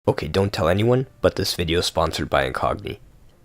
Okay, don't tell anyone, but this video is sponsored by Incogni.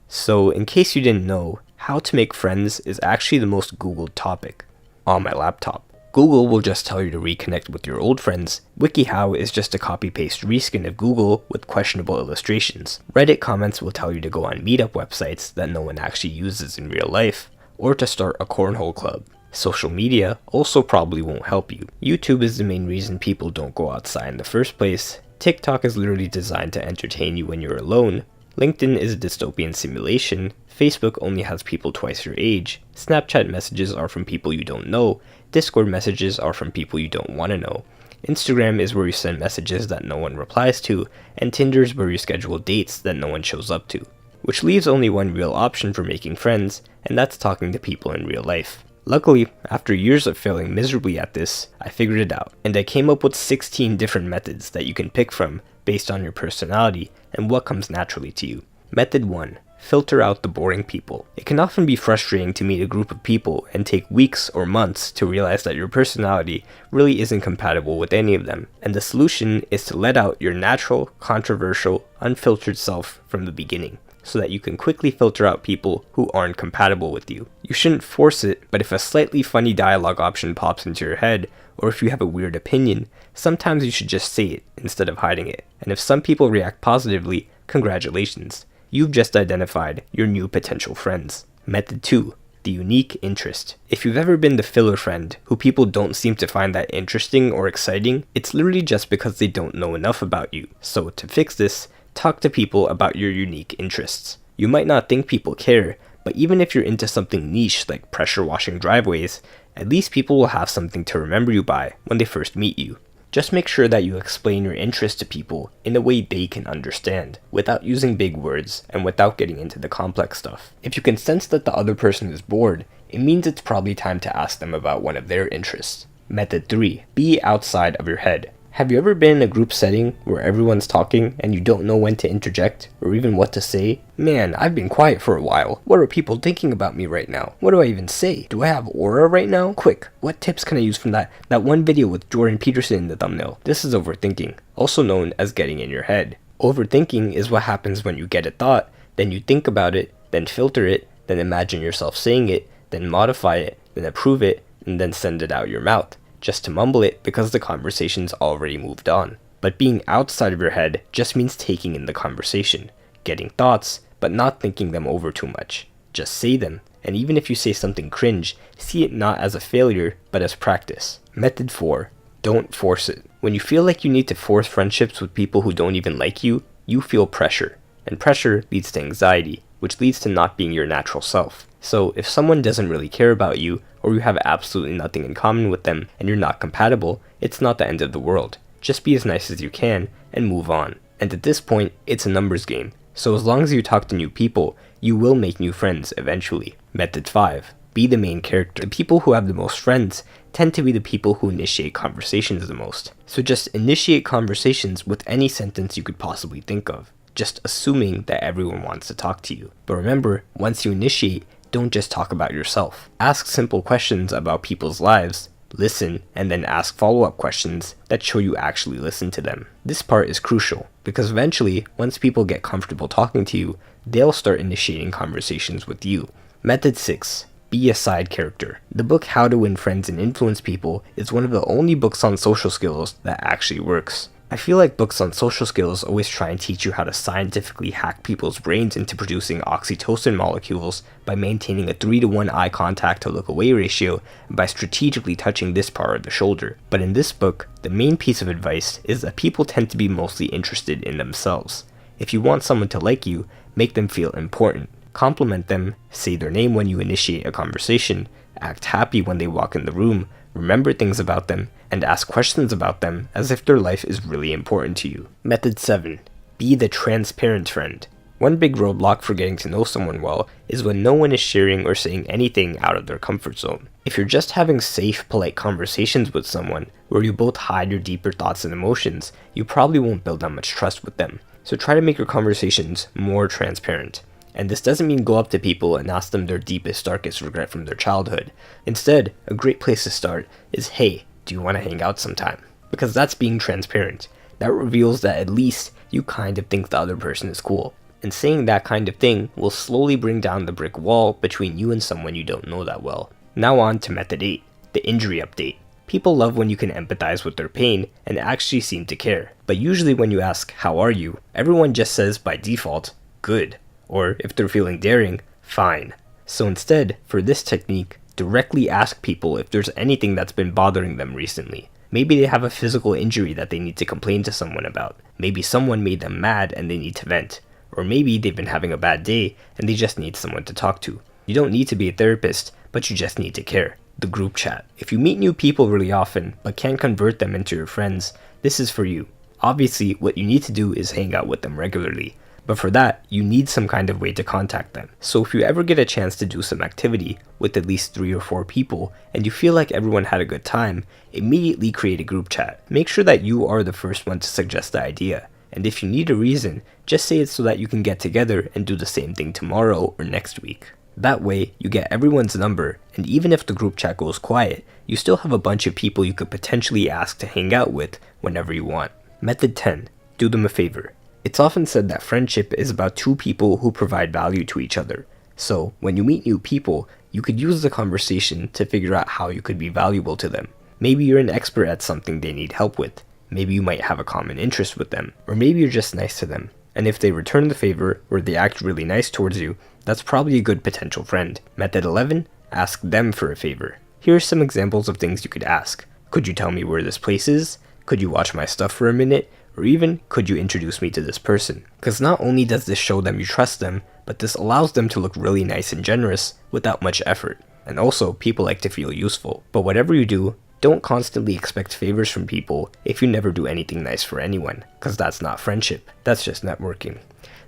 So, in case you didn't know, how to make friends is actually the most Googled topic on my laptop. Google will just tell you to reconnect with your old friends. WikiHow is just a copy-paste reskin of Google with questionable illustrations. Reddit comments will tell you to go on meetup websites that no one actually uses in real life, or to start a cornhole club. Social media also probably won't help you. YouTube is the main reason people don't go outside in the first place. TikTok is literally designed to entertain you when you're alone. LinkedIn is a dystopian simulation. Facebook only has people twice your age. Snapchat messages are from people you don't know. Discord messages are from people you don't want to know. Instagram is where you send messages that no one replies to, and Tinder is where you schedule dates that no one shows up to. Which leaves only one real option for making friends, and that's talking to people in real life. Luckily, after years of failing miserably at this, I figured it out, and I came up with 16 different methods that you can pick from based on your personality and what comes naturally to you. Method 1. Filter out the boring people. It can often be frustrating to meet a group of people and take weeks or months to realize that your personality really isn't compatible with any of them, and the solution is to let out your natural, controversial, unfiltered self from the beginning, so that you can quickly filter out people who aren't compatible with you. You shouldn't force it, but if a slightly funny dialogue option pops into your head, or if you have a weird opinion, sometimes you should just say it instead of hiding it. And if some people react positively, congratulations. You've just identified your new potential friends. Method 2. The unique interest. If you've ever been the filler friend who people don't seem to find that interesting or exciting, it's literally just because they don't know enough about you. So to fix this, talk to people about your unique interests. You might not think people care, but even if you're into something niche like pressure washing driveways, at least people will have something to remember you by when they first meet you. Just make sure that you explain your interest to people in a way they can understand, without using big words and without getting into the complex stuff. If you can sense that the other person is bored, it means it's probably time to ask them about one of their interests. Method 3. Be outside of your head. Have you ever been in a group setting where everyone's talking and you don't know when to interject or even what to say? Man, I've been quiet for a while. What are people thinking about me right now? What do I even say? Do I have aura right now? Quick, what tips can I use from that one video with Jordan Peterson in the thumbnail? This is overthinking, also known as getting in your head. Overthinking is what happens when you get a thought, then you think about it, then filter it, then imagine yourself saying it, then modify it, then approve it, and then send it out your mouth, just to mumble it because the conversation's already moved on. But being outside of your head just means taking in the conversation, getting thoughts, but not thinking them over too much. Just say them, and even if you say something cringe, see it not as a failure, but as practice. Method 4. Don't force it. When you feel like you need to force friendships with people who don't even like you, you feel pressure. And pressure leads to anxiety, which leads to not being your natural self. So if someone doesn't really care about you, or you have absolutely nothing in common with them and you're not compatible, it's not the end of the world. Just be as nice as you can and move on. And at this point, it's a numbers game. So as long as you talk to new people, you will make new friends eventually. Method 5. Be the main character. The people who have the most friends tend to be the people who initiate conversations the most. So just initiate conversations with any sentence you could possibly think of, just assuming that everyone wants to talk to you. But remember, once you initiate, don't just talk about yourself. Ask simple questions about people's lives, listen, and then ask follow-up questions that show you actually listen to them. This part is crucial, because eventually, once people get comfortable talking to you, they'll start initiating conversations with you. Method 6. Be a side character. The book How to Win Friends and Influence People is one of the only books on social skills that actually works. I feel like books on social skills always try and teach you how to scientifically hack people's brains into producing oxytocin molecules by maintaining a 3-to-1 eye contact to look away ratio and by strategically touching this part of the shoulder. But in this book, the main piece of advice is that people tend to be mostly interested in themselves. If you want someone to like you, make them feel important. Compliment them, say their name when you initiate a conversation, act happy when they walk in the room, remember things about them, and ask questions about them as if their life is really important to you. Method 7. Be the transparent friend. One big roadblock for getting to know someone well is when no one is sharing or saying anything out of their comfort zone. If you're just having safe, polite conversations with someone where you both hide your deeper thoughts and emotions, you probably won't build that much trust with them. So try to make your conversations more transparent. And this doesn't mean go up to people and ask them their deepest, darkest regret from their childhood. Instead, a great place to start is, hey, do you want to hang out sometime? Because that's being transparent. That reveals that at least you kind of think the other person is cool. And saying that kind of thing will slowly bring down the brick wall between you and someone you don't know that well. Now on to method 8, the injury update. People love when you can empathize with their pain and actually seem to care. But usually when you ask, how are you? Everyone just says by default, good. Or if they're feeling daring, fine. So instead, for this technique, directly ask people if there's anything that's been bothering them recently. Maybe they have a physical injury that they need to complain to someone about. Maybe someone made them mad and they need to vent. Or maybe they've been having a bad day and they just need someone to talk to. You don't need to be a therapist, but you just need to care. The group chat. If you meet new people really often, but can't convert them into your friends, this is for you. Obviously, what you need to do is hang out with them regularly. But for that, you need some kind of way to contact them. So if you ever get a chance to do some activity with at least 3 or 4 people, and you feel like everyone had a good time, immediately create a group chat. Make sure that you are the first one to suggest the idea. And if you need a reason, just say it so that you can get together and do the same thing tomorrow or next week. That way, you get everyone's number, and even if the group chat goes quiet, you still have a bunch of people you could potentially ask to hang out with whenever you want. Method 10. Do them a favor. It's often said that friendship is about 2 people who provide value to each other. So, when you meet new people, you could use the conversation to figure out how you could be valuable to them. Maybe you're an expert at something they need help with. Maybe you might have a common interest with them. Or maybe you're just nice to them. And if they return the favor, or they act really nice towards you, that's probably a good potential friend. Method 11. Ask them for a favor. Here are some examples of things you could ask. Could you tell me where this place is? Could you watch my stuff for a minute? Or even, could you introduce me to this person? Because not only does this show them you trust them, but this allows them to look really nice and generous without much effort. And also, people like to feel useful. But whatever you do, don't constantly expect favors from people if you never do anything nice for anyone, because that's not friendship, that's just networking.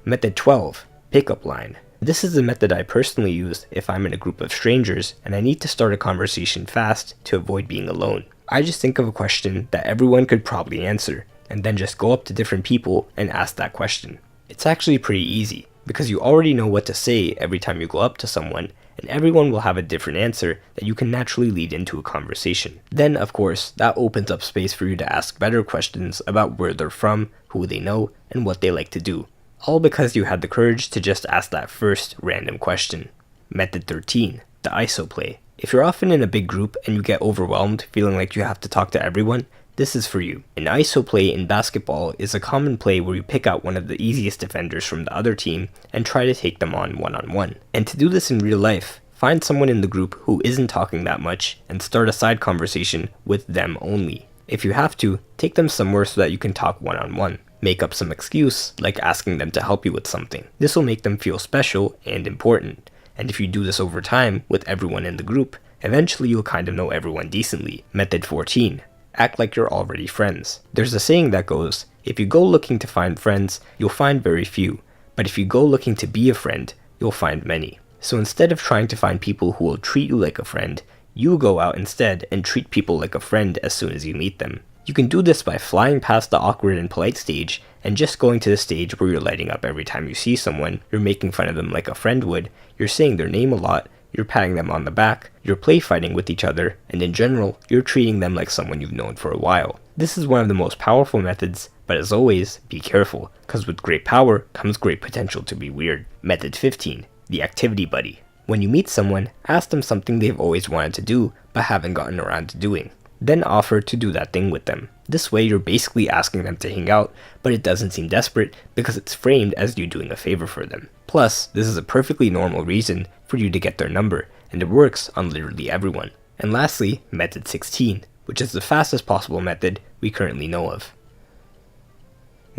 Method 12. Pickup line. This is the method I personally use if I'm in a group of strangers and I need to start a conversation fast to avoid being alone. I just think of a question that everyone could probably answer, and then just go up to different people and ask that question. It's actually pretty easy, because you already know what to say every time you go up to someone, and everyone will have a different answer that you can naturally lead into a conversation. Then, of course, that opens up space for you to ask better questions about where they're from, who they know, and what they like to do. All because you had the courage to just ask that first random question. Method 13. The ISO play. If you're often in a big group and you get overwhelmed feeling like you have to talk to everyone, this is for you. An ISO play in basketball is a common play where you pick out one of the easiest defenders from the other team and try to take them on one-on-one. And to do this in real life, find someone in the group who isn't talking that much and start a side conversation with them only. If you have to, take them somewhere so that you can talk one-on-one. Make up some excuse, like asking them to help you with something. This will make them feel special and important. And if you do this over time with everyone in the group, eventually you'll kind of know everyone decently. Method 14. Act like you're already friends. There's a saying that goes, if you go looking to find friends, you'll find very few. But if you go looking to be a friend, you'll find many. So instead of trying to find people who will treat you like a friend, you go out instead and treat people like a friend as soon as you meet them. You can do this by flying past the awkward and polite stage and just going to the stage where you're lighting up every time you see someone, you're making fun of them like a friend would, you're saying their name a lot, you're patting them on the back, you're play fighting with each other, and in general, you're treating them like someone you've known for a while. This is one of the most powerful methods, but as always, be careful, because with great power comes great potential to be weird. Method 15. The activity buddy. When you meet someone, ask them something they've always wanted to do, but haven't gotten around to doing. Then offer to do that thing with them. This way you're basically asking them to hang out, but it doesn't seem desperate because it's framed as you doing a favor for them. Plus, this is a perfectly normal reason for you to get their number, and it works on literally everyone. And lastly, method 16, which is the fastest possible method we currently know of.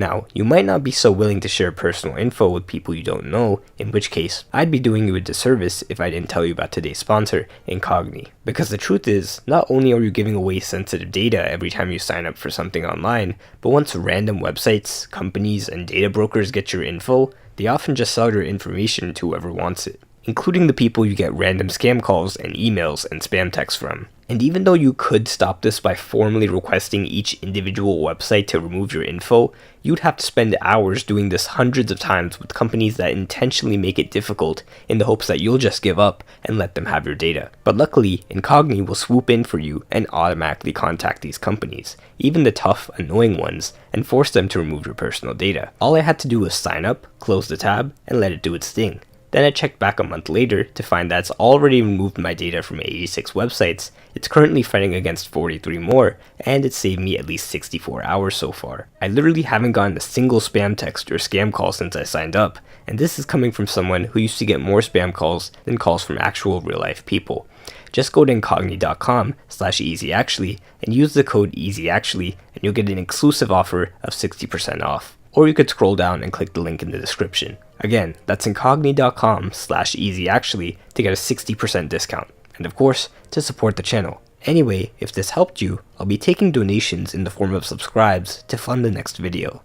Now, you might not be so willing to share personal info with people you don't know, in which case, I'd be doing you a disservice if I didn't tell you about today's sponsor, Incogni. Because the truth is, not only are you giving away sensitive data every time you sign up for something online, but once random websites, companies, and data brokers get your info, they often just sell your information to whoever wants it. including the people you get random scam calls and emails and spam texts from. And even though you could stop this by formally requesting each individual website to remove your info, you'd have to spend hours doing this hundreds of times with companies that intentionally make it difficult in the hopes that you'll just give up and let them have your data. But luckily, Incogni will swoop in for you and automatically contact these companies, even the tough, annoying ones, and force them to remove your personal data. All I had to do was sign up, close the tab, and let it do its thing. Then I checked back a month later to find that it's already removed my data from 86 websites, it's currently fighting against 43 more, and it saved me at least 64 hours so far. I literally haven't gotten a single spam text or scam call since I signed up, and this is coming from someone who used to get more spam calls than calls from actual real-life people. Just go to incogni.com/easyactually and use the code EASYACTUALLY and you'll get an exclusive offer of 60% off. Or you could scroll down and click the link in the description. Again, that's incogni.com/easyactually to get a 60% discount. And of course, to support the channel. Anyway, if this helped you, I'll be taking donations in the form of subscribes to fund the next video.